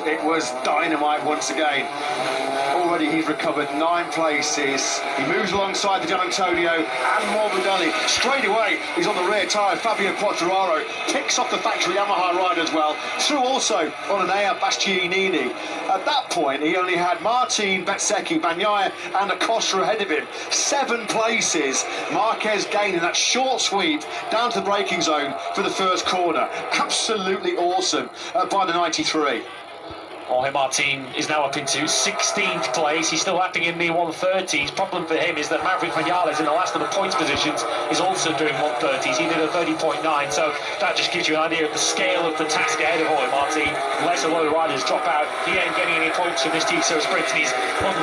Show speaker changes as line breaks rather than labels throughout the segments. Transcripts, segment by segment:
It was dynamite once again. Already he's recovered 9 places. He moves alongside the Gian Antonio and Morbidelli. Straight away, he's on the rear tyre. Fabio Quartararo picks off the factory Yamaha rider as well. Through also on an Air Bastianini. At that point, he only had Martin, Bezzecchi, Bagnaia and Acosta ahead of him. 7 places. Marquez gaining that short sweep down to the braking zone for the first corner. Absolutely awesome by the 93.
Jorge Martin is now up into 16th place. He's still lapping in the 130s. Problem for him is that Maverick Vinales in the last of the points positions is also doing 130s. He did a 30.9, so that just gives you an idea of the scale of the task ahead of Jorge Martin. Unless a lot of riders drop out, he ain't getting any points from this TCO sprint, and he's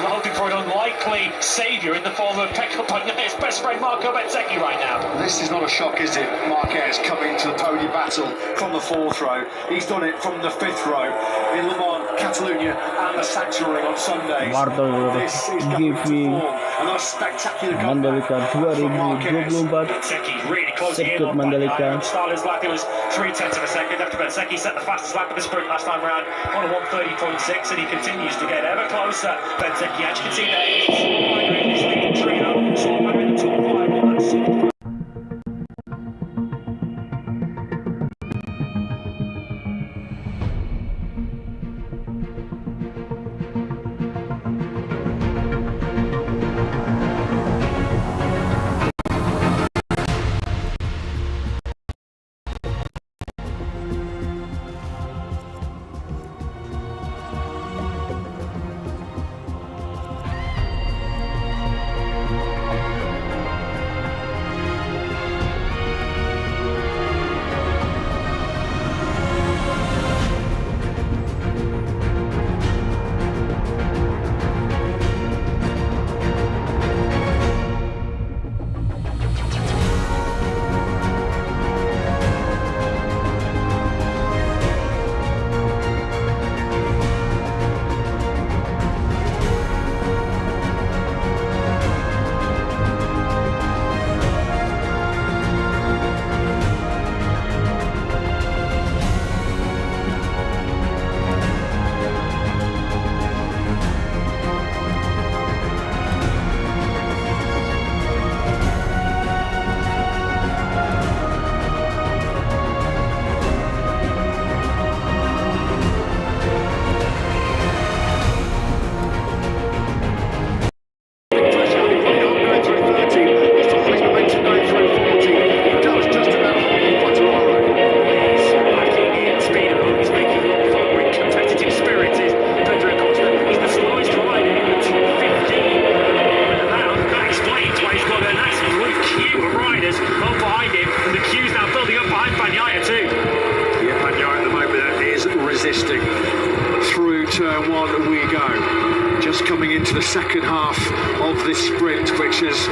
hoping for an unlikely saviour in the form of Pecco Bagnaia's best friend Marco Bezzecchi right now.
This is not a shock, is it? Marquez coming to the podium battle from the 4th row. He's done it from the 5th row in Le Mans, Catalonia and the Sanctuary on Sundays. This is going to form another spectacular
Mandalika 2024 Sirkuit Mandalika.
Starter's lap, it was 0.3 of a second after Bezzecchi set the fastest lap of the sprint last time round on a 1:30.6, and he continues to get ever closer. Bezzecchi, as you can see there, is leading trio, so in the top 5 on that 6th.
turn one we go. Just coming into the second half of this sprint, which has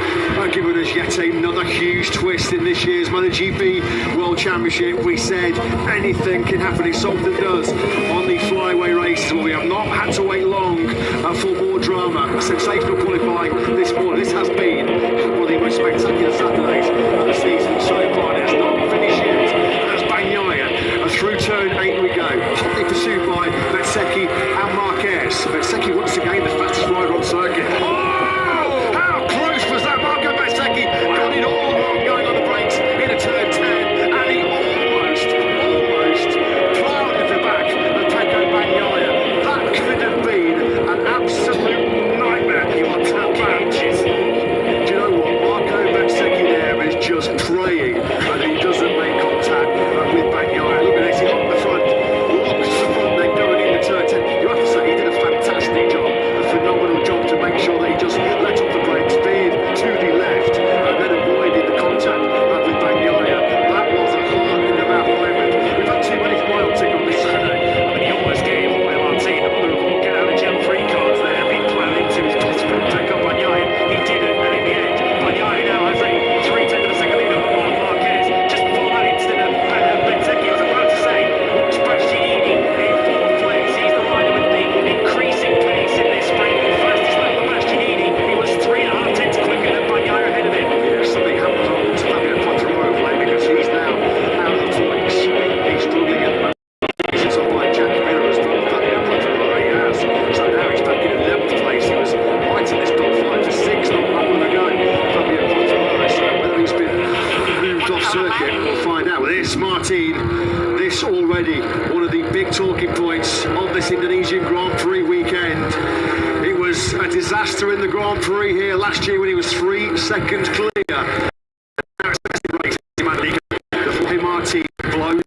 given us yet another huge twist in this year's Motogp World Championship. We said anything can happen, it's something does on the flyaway races, but we have not had to wait long for more drama. Sensational qualifying this morning. This has been one of the most spectacular Saturdays of the season so far. It has not finished yet. As Bagnaia, through turn 8 we go, hotly pursued by Bezzecchi and Marquez. Bezzecchi once again the fastest rider on circuit. Oh, how close was that? Marco Bezzecchi got it all wrong going on the brakes into turn 10, and he almost plowed at the back of Pecco Bagnaia. That could have been an absolute nightmare. You want to inches. Do you know what? Marco Bezzecchi there is just praying that he doesn't make contact with Bagnaia. Look at this, he's on the front, locks the front, then going into turn 10. You have to say he did a fantastic job of highlights of this Indonesian Grand Prix weekend. It was a disaster in the Grand Prix here last year when he was 3 seconds clear. Now it's best Mandalika. The Jorge Martin blows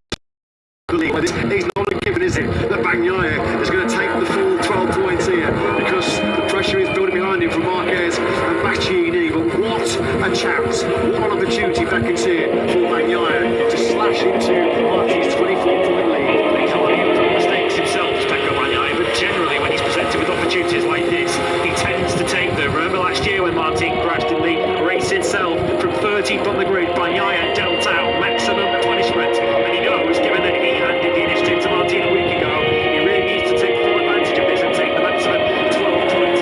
the lead. He's not a given, is it? That Bagnaia is going to take the full 12 points here because the pressure is building behind him from Marquez and Bastianini. But what a chance, what an opportunity beckons here for Bagnaia to slash into Martin's 24-point lead.
He can't even make mistakes himself, Pecco Bagnaia, but generally when he's presented with opportunities like this, he tends to take them. Remember last year when Martin crashed in the race itself from 13th on the grid, Bagnaia dealt out maximum punishment, and he knows, given that he handed the initiative to Martin a week ago, he really needs to take full advantage of this and take the maximum 12 points.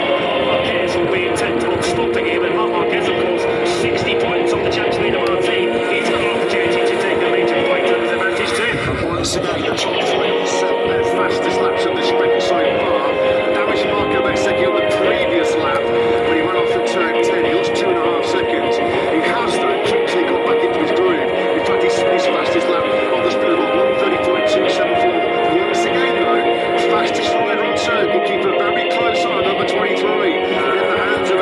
Marquez will be intent on stopping him, and Marquez, of course, 60 points off the champion leader Martin. He's got an opportunity to take a major fight to his advantage too.
Once again, the top three will set their fastest laps of the sprint so far. Damaging Marco Bezzecchi on the previous lap when he went off at turn 10. He lost 2.5 seconds. He has, though, quickly got back into his groove. In fact, his fastest lap on the sprint of 1:30.274. Once again, though, fastest rider on circuit. Keep a very close eye on number 23. In the hands of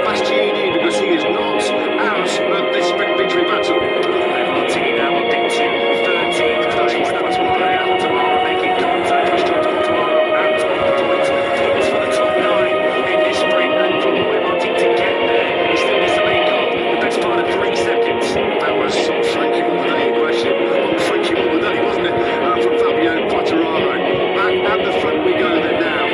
Bastianini because he is not out of this sprint victory battle.
Martin now up into 13th place. That was why Altamara making contact with George Altamara out of the points for the top 9 in this sprint. And for Roy Martin to get there, he still needs to make up the best part of 3 seconds.
That was some Frankie Morbidelli question. Frankie Morbidelli, wasn't it? From Fabio Quartararo. Back at the front we go then now.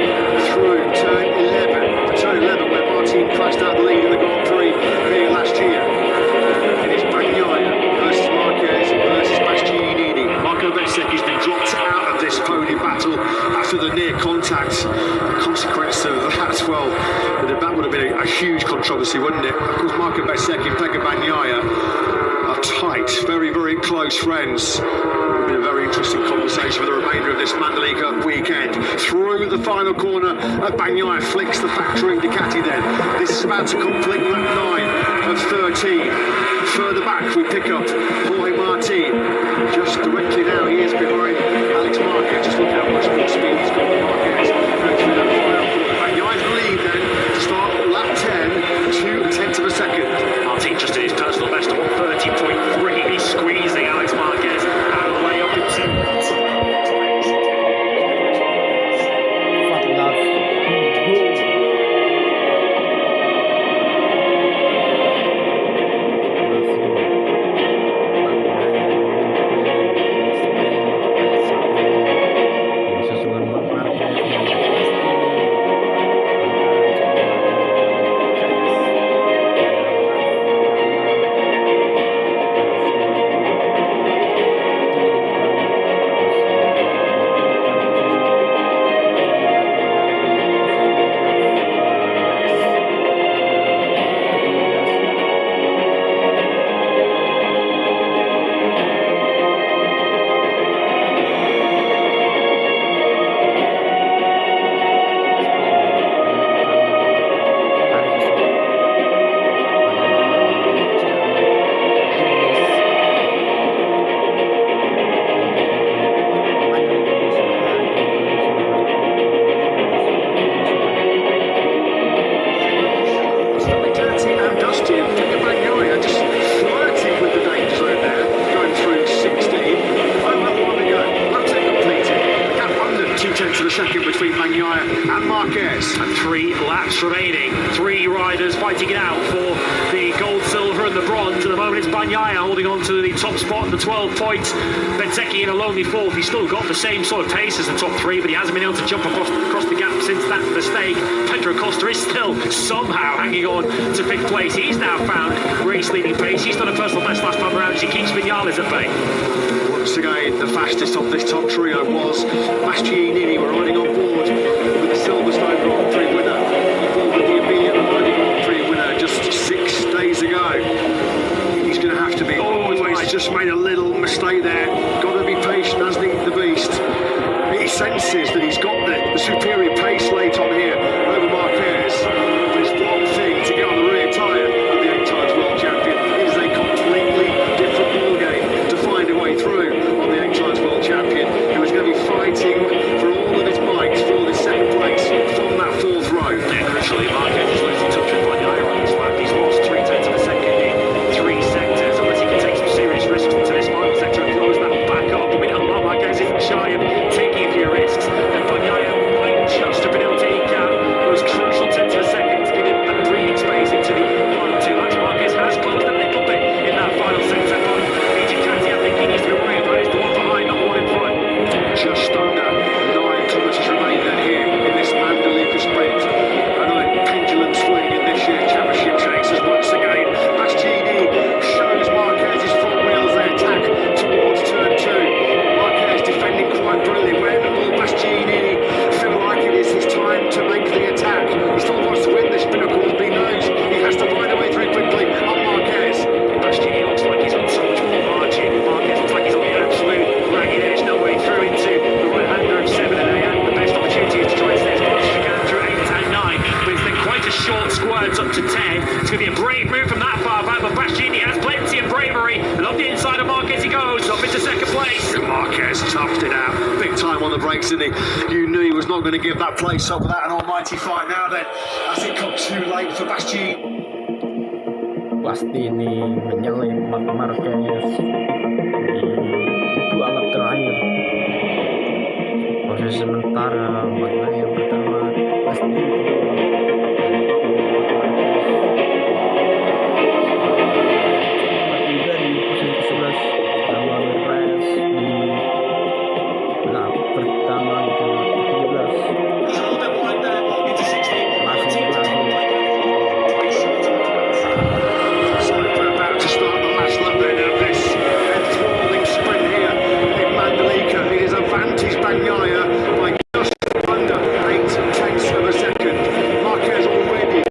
Through turn 11. For turn 11 where Martin crashed out the lead in the Grand Prix here last year. It is Bagnaia versus Marquez versus Bastianini. Marco Bezzecchi's been dropped out of this podium battle after the near contact. The consequence of that, well, that would have been a huge controversy, wouldn't it? Of course, Marco Bezzecchi and Pecco Bagnaia are tight, very, very close friends. It'll be a very interesting conversation for the remainder of this Mandalika weekend. Through the final corner, Bagnaia flicks the factory Ducati then. This is about to complete lap 9 of 13. Further back we pick up Jorge Martin. Just directly now he is behind Alex Marquez. Just look how much more speed he's got with Marquez. Going through that final corner. Bagnaia's lead then to start lap 10, 2/10 of a second.
Martin just did his personal best of 1:30.3. He's squeezing Alex Marquez out of the way up into
Fuck love.
and Marquez.
And 3 laps remaining. 3 riders fighting it out for the gold, silver and the bronze. At the moment it's Bagnaia holding on to the top spot and the 12 points. Bezzecchi in a lonely 4th. He's still got the same sort of pace as the top 3, but he hasn't been able to jump across the gap since that mistake. Pedro Costa is still somehow hanging on to 5th place. He's now found race leading pace. He's done a personal best last time around as he keeps Vinales at bay.
Once again, the fastest of this top trio was Bastianini. We're riding on board with the Silverstone Grand Prix winner. He boarded the Emilia Romagna Grand Prix winner just 6 days ago. He's going to have to be. Oh, he's just made a little mistake there. Got to be patient, hasn't he, the beast? He senses that he's got the superior pace late on here over Marquez. But it's one thing to get on the rear tyre of the 8-times world champion. It is a completely different ballgame to find a way through on the 8-times world champion, who is going to be fighting for all the was not going to give that place up without an almighty fight. Now then, has it come too late for Bastien?
Pasti ini menyalip Marc Marquez di dua lap terakhir. Posisi sementara Magna yang pertama, pasti juga di posisi ke-11 sama Marquez di lap pertama itu ke-13. Masih berlangsung.
About to start the last lap then of this enthralling sprint here in Mandalika. It is advantage Bagnaia by just under 8/10 of a second. Marquez already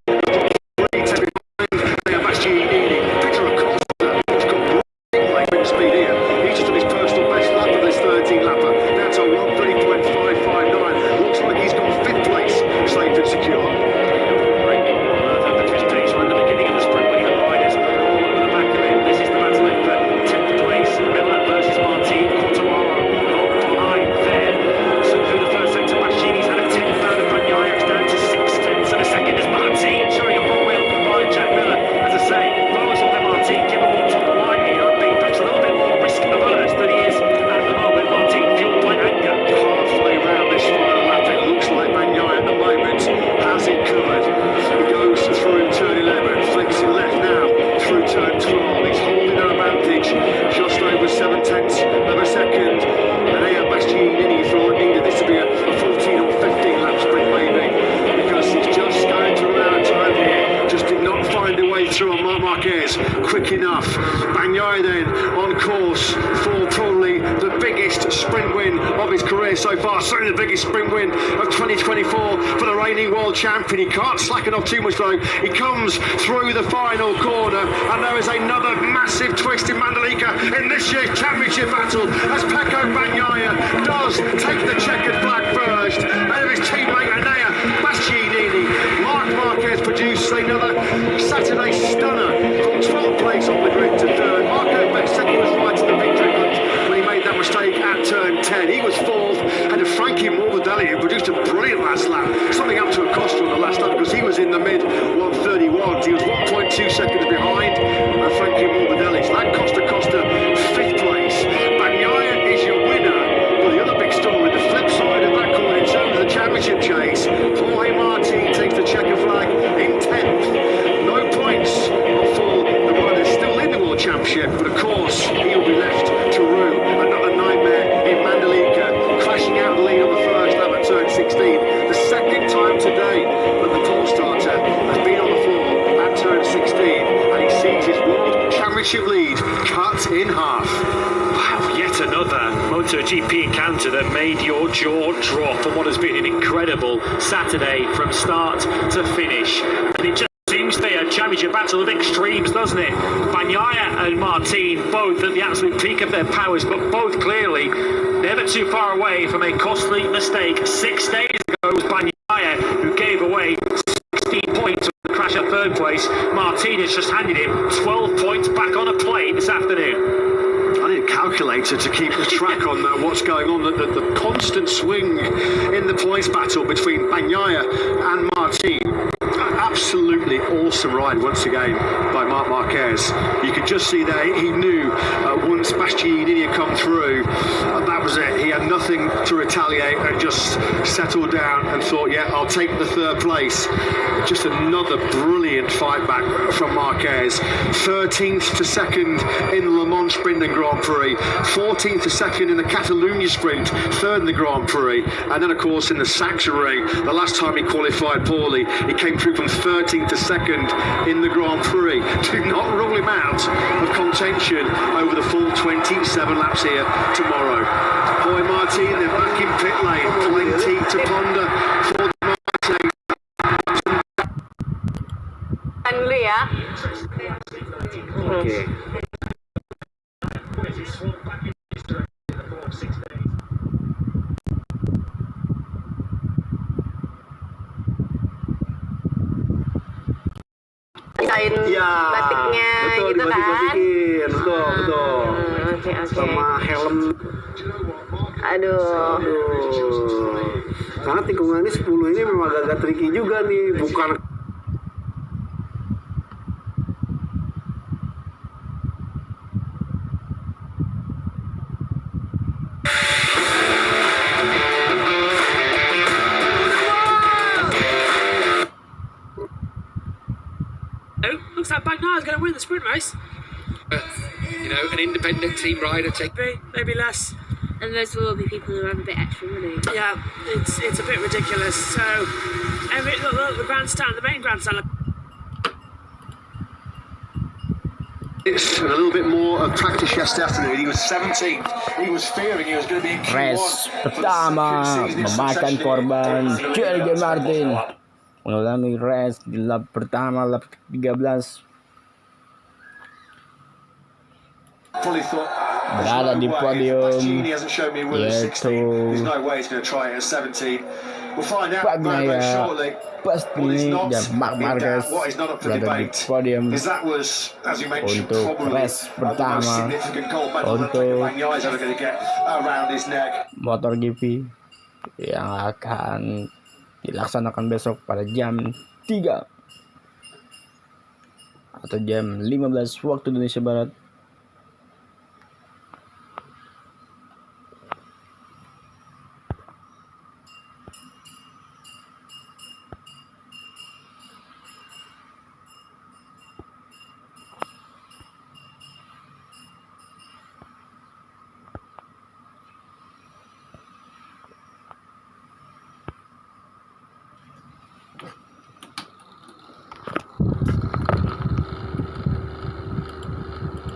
behind Bastianini. Victor Acosta has got lightning speed here. He's just done his personal best lap of this 13-lapper. Down to 1:30.559. Looks like he's got 5th place safe and secure. Quick enough. Bagnaia then on course for probably the biggest sprint win of his career so far, certainly the biggest sprint win of 2024 for the reigning world champion. He can't slacken off too much though. He comes through the final corner and there is another massive twist in Mandalika in this year's championship battle as Pecco Bagnaia does take the checkered flag first ahead of his teammate Enea Bastianini. Marc Marquez produces another Saturday stunner from 12th place on the grid to 3rd. Marco Bezzecchi was right in the victory hunt when he made that mistake at turn 10. He was 4th, and Frankie Morbidelli, who produced a brilliant last lap, something up to Acosta on the last lap because he was in the mid 1:31. He was 1.2 seconds behind Frankie Morbidelli. So that cost Acosta 5th place. Bagnaia is your winner. But the other big story, the flip side of that coin in terms of the championship chase, Jorge Martin takes the checker flag in 10th. No points for the riders still in the World Championship, but of course he'll be left to rue another nightmare in Mandalika, crashing out the lead on the first lap at turn 16. The second time today that the pole starter has been on the floor at turn 16, and he sees his World Championship lead cut in half.
Wow, yet another Motogp encounter that made your jaw drop on what has been an incredible Saturday from start to finish. And it just seems to be a championship battle of extremes, doesn't it? Bagnaia and Martin both at the absolute peak of their powers, but both clearly never too far away from a costly mistake. 6 days ago it was Bagnaia who gave away 16 points on the crash at 3rd place. Martin has just handed him 12 points back on a plate this afternoon.
I need a calculator to keep the track on what's going on. The constant swing in the points battle between Bagnaia and Martin. Absolutely awesome ride once again by Marc Marquez. You could just see there he knew once Bastianini had come through, that was it. He had nothing to retaliate and just settled down and thought, yeah, I'll take the 3rd place. Just another brilliant fight back from Marquez. 13th to 2nd in the Le Mans Sprint and Grand Prix, 14th to 2nd in the Catalonia Sprint, 3rd in the Grand Prix, and then of course in the Sachsenring, the last time he qualified poorly, he came through from 13th to 2nd in the Grand Prix. Do not rule him out of contention over the full 27 laps here tomorrow. Boy Martin, they're back in pit lane, plenty to ponder for the Martin.
Dulu ya.
Okay.
Ya, batiknya
betul,
gitu kan.
Betul.
Oke.
Sama helm.
Aduh.
Karena tikungan ini 10 ini memang agak tricky juga nih, bukan
Looks like Bagnar's going to win the sprint race.
You know, an independent team rider take.
Maybe less.
And those will all be people who have a bit extra money.
Yeah, it's a bit ridiculous. So, look, the grandstand, the main grandstand.
it's a little bit more of practice yesterday afternoon. He was 17th. He was fearing he was going to be in Q1.
Race pertama memakan korban Jorge Martin mengalami race di lap pertama, lap 13.
Probably thought
Berada di podium yaitu Bagnaia, Pastini dan Marc Marquez berada di podium untuk race pertama untuk Motogp yang akan dilaksanakan besok pada jam 3 atau jam 15 waktu Indonesia Barat.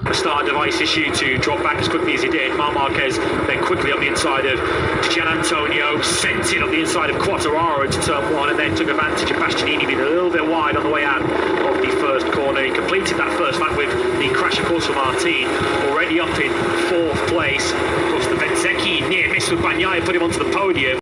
The start device issue to drop back as quickly as he did. Marc Marquez then quickly up the inside of Gian Antonio, sent it on the inside of Quartararo into turn 1 and then took advantage of Bastianini being a little bit wide on the way out of the first corner. He completed that first lap with the crash of course for Martin, already up in 4th place. Of course the Benzecchi near miss with Bagnaia put him onto the podium.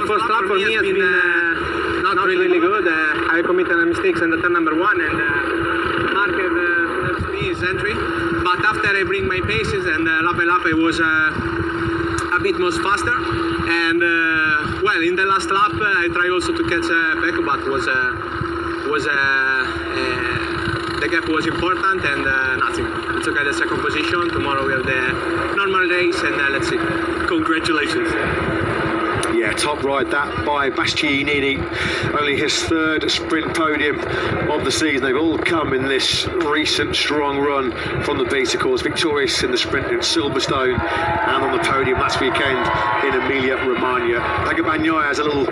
First lap for me has been not really good. I committed mistakes in the turn number 1 and marked his entry. But after I bring my paces and lap by lap I was a bit more faster. And well, in the last lap I tried also to catch Pecco, but the gap was important and nothing. It's okay, the second position. Tomorrow we have the normal race and let's see. Congratulations.
Yeah, top ride, that by Bastianini, only his third sprint podium of the season. They've all come in this recent strong run from the beat, of course, victorious in the sprint in Silverstone and on the podium last weekend in Emilia-Romagna. Pecco Bagnaia has a little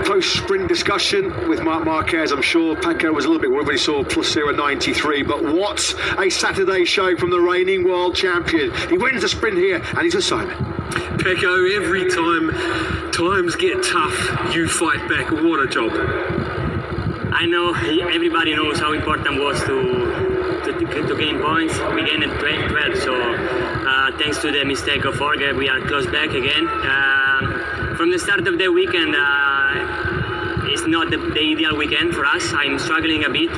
post-sprint discussion with Marc Marquez. I'm sure Pecco was a little bit worried when he saw plus 0.93, but what a Saturday show from the reigning world champion. He wins the sprint here and he's a Simon.
Pecco, every time times get tough, you fight back. What a job.
I know everybody knows how important it was to gain points. We gained at 12, so thanks to the mistake of Jorge, we are close back again. From the start of the weekend, it's not the ideal weekend for us. I'm struggling a bit,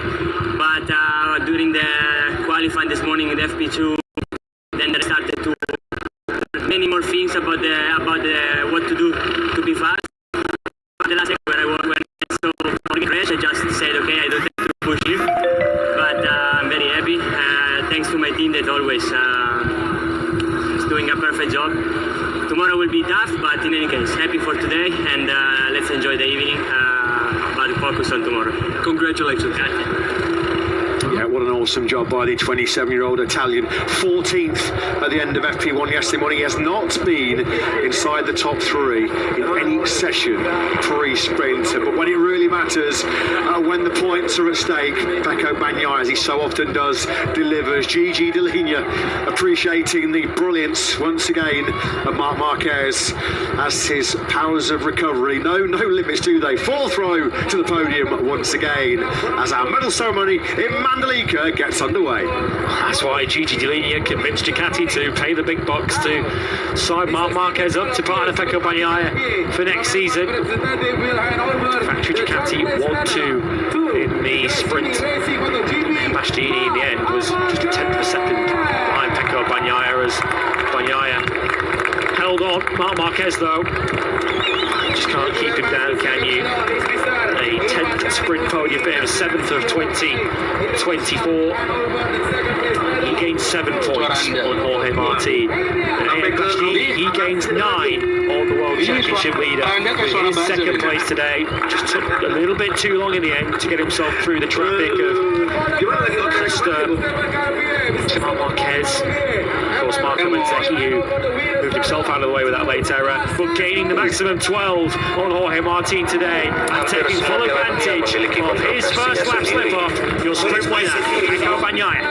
but during the qualifying this morning in FP2, then I started to many more things about what to do to be fast. The last when I saw the crash, I just said, okay, I don't have to push here, but I'm very happy. Thanks to my team that always is doing a perfect job. Tomorrow will be tough, but in any case, happy for today, and let's enjoy the evening, but focus on tomorrow.
Congratulations.
Yeah, what an awesome job by the 27-year-old Italian. 14th at the end of FP1 yesterday morning. He has not been inside the top three in any session pre-sprint. But when it really matters, when the points are at stake, Pecco Bagnaia, as he so often does, delivers. Gigi Dall'Igna appreciating the brilliance once again of Marc Marquez as his powers of recovery. No limits, do they? Fourth row to the podium once again as our medal ceremony in Mandalika gets underway.
That's why Gigi Dall'Igna convinced Ducati to pay the big bucks to sign Marc Marquez up to partner Pecco Bagnaia for next season. Factory Ducati 1-2 in the sprint. Bastianini in the end was just a tenth of a second behind Pecco Bagnaia as Bagnaia held on. Marc Marquez though, just can't keep him down, can you? A 10th sprint podium, bit of a 7th of 2024. He gains 7 points on Jorge Martin. He gains 9 on the World Championship leader. In his second place today, just took a little bit too long in the end to get himself through the traffic of LESTE, Marc Marquez. Of course, Marco Mazzecchi, who moved himself out of the way with that late error, but gaining the maximum 12 on Jorge Martin today and taking full advantage of his first lap slip-off. Your sprint winner, Pecco Bagnaia.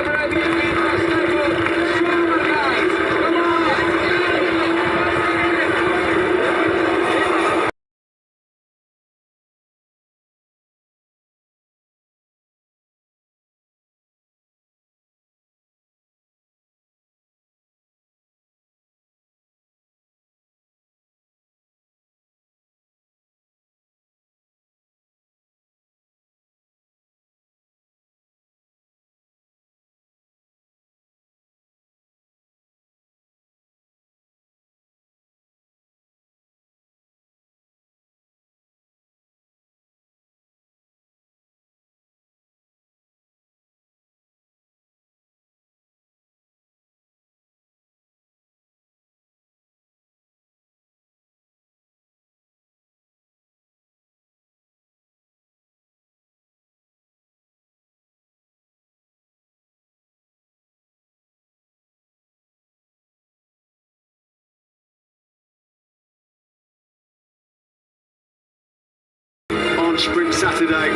Sprint Saturday,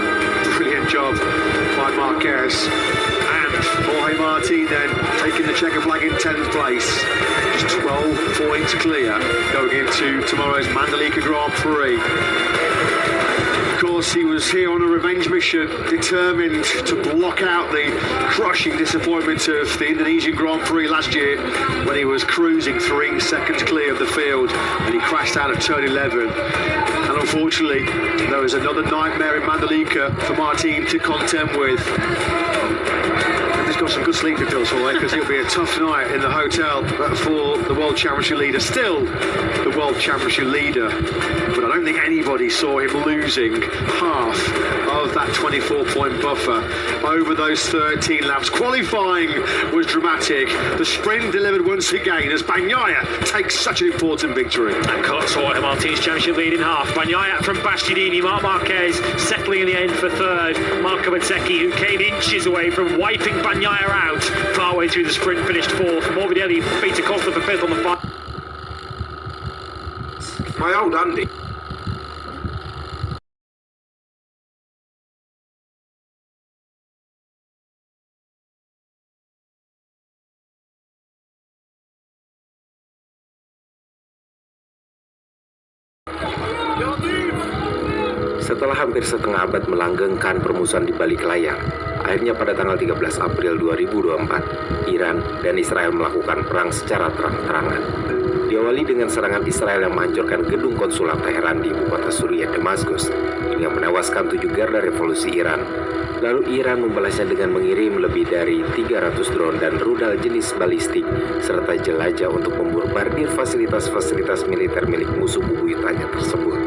brilliant job by Marquez, and Jorge Martin then taking the checker flag in 10th place, just 12 points clear going into tomorrow's Mandalika Grand Prix. Of course, he was here on a revenge mission, determined to block out the crushing disappointment of the Indonesian Grand Prix last year when he was cruising 3 seconds clear of the field and he crashed out of turn 11. And unfortunately, there was another nightmare in Mandalika for Martin to contend with. And there's got got some good sleeping pills for it, because it'll be a tough night in the hotel for the World Championship leader. Still the World Championship leader, but I don't think anybody saw him losing half of that 24-point buffer over those 13 laps. Qualifying was dramatic. The sprint delivered once again as Bagnaia takes such an important victory.
And cuts away Maltese Championship lead in half. Bagnaia from Bastianini, Marc Marquez settling in the end for third. Marco Bezzecchi, who came inches away from wiping Bagnaia out far way through the sprint, finished fourth. Morbidelli beat Acosta for fifth on the fight.
My old Andy.
Setelah hampir setengah abad melanggengkan permusuhan di balik layar, akhirnya pada tanggal 13 April 2024, Iran dan Israel melakukan perang secara terang-terangan. Diawali dengan serangan Israel yang menghancurkan gedung konsulat Teheran di ibu kota Suriah, Damaskus, hingga menewaskan 7 garda revolusi Iran. Lalu Iran membalasnya dengan mengirim lebih dari 300 drone dan rudal jenis balistik, serta jelajah untuk membombardir fasilitas-fasilitas militer milik musuh bebuyutannya tersebut.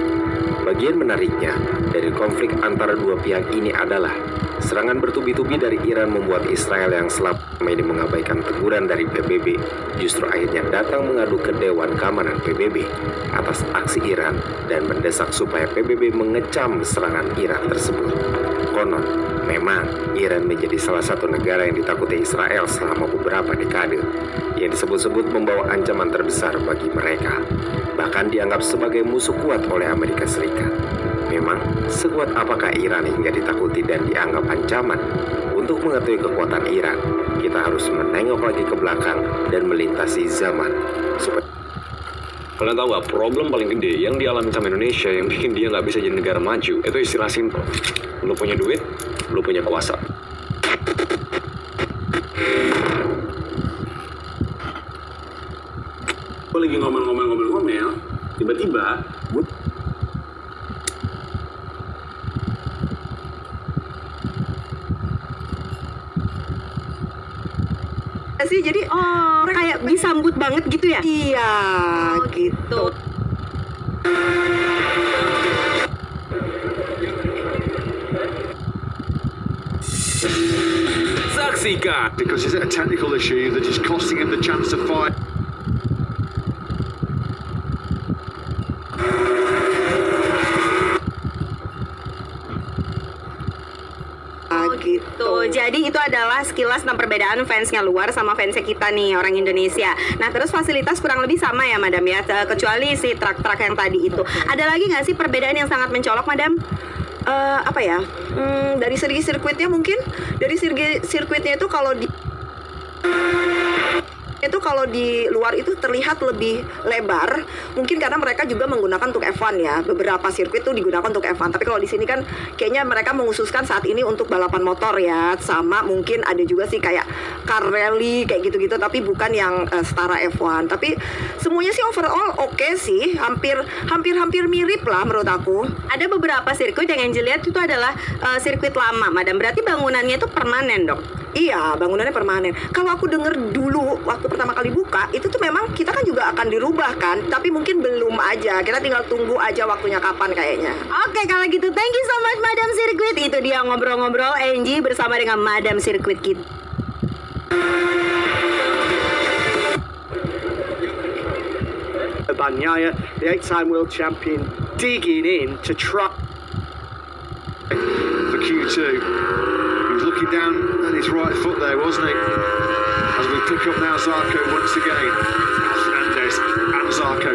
Bagian menariknya dari konflik antara dua pihak ini adalah serangan bertubi-tubi dari Iran membuat Israel yang selama ini mengabaikan teguran dari PBB justru akhirnya datang mengadu ke Dewan Keamanan PBB atas aksi Iran dan mendesak supaya PBB mengecam serangan Iran tersebut. Konon, memang Iran menjadi salah satu negara yang ditakuti Israel selama beberapa dekade, yang disebut-sebut membawa ancaman terbesar bagi mereka, bahkan dianggap sebagai musuh kuat oleh Amerika Serikat. Memang, sekuat apakah Iran hingga ditakuti dan dianggap ancaman? Untuk mengetahui kekuatan Iran, kita harus menengok lagi ke belakang dan melintasi zaman.
Kalian tahu nggak, problem paling gede yang dialami sama Indonesia yang bikin dia nggak bisa jadi negara maju, itu istilah simpel. Lu punya duit, lu punya kuasa.
Gue lagi ngomel, tiba-tiba gue
sih, jadi kayak disambut banget gitu ya? Iya, gitu.
Saksikan, because it's a technical issue that is costing him the chance to fight.
Gitu. Jadi itu adalah sekilas tentang perbedaan fansnya luar sama fansnya kita nih, orang Indonesia. Nah, terus fasilitas kurang lebih sama ya, Madam ya, kecuali si truk-truk yang tadi itu. Ada lagi nggak sih perbedaan yang sangat mencolok, Madam? Apa ya? Dari segi sirkuitnya mungkin, dari segi sirkuitnya itu kalau di luar itu terlihat lebih lebar, mungkin karena mereka juga menggunakan untuk F1 ya. Beberapa sirkuit tuh digunakan untuk F1, tapi kalau di sini kan kayaknya mereka mengkhususkan saat ini untuk balapan motor ya, sama mungkin ada juga sih kayak car rally kayak gitu-gitu, tapi bukan yang setara F1. Tapi semuanya sih overall oke sih, hampir mirip lah menurut aku. Ada beberapa sirkuit yang Angel lihat itu adalah sirkuit lama, Madam. Berarti bangunannya itu permanen dong? Iya, bangunannya permanen. Kalau aku dengar dulu waktu pertama kali buka, itu tuh memang kita kan juga akan dirubah kan, tapi mungkin belum aja. Kita tinggal tunggu aja waktunya kapan kayaknya. Oke, kalau gitu thank you so much Madam Sirkuit. Itu dia ngobrol-ngobrol Angie bersama dengan Madam Sirkuit kita.
Bagnaia, the 8-time world champion, digging in to try
for Q2. He was looking down at his right foot there, wasn't he? As we pick up now Zarco once again. Fernandez and Zarco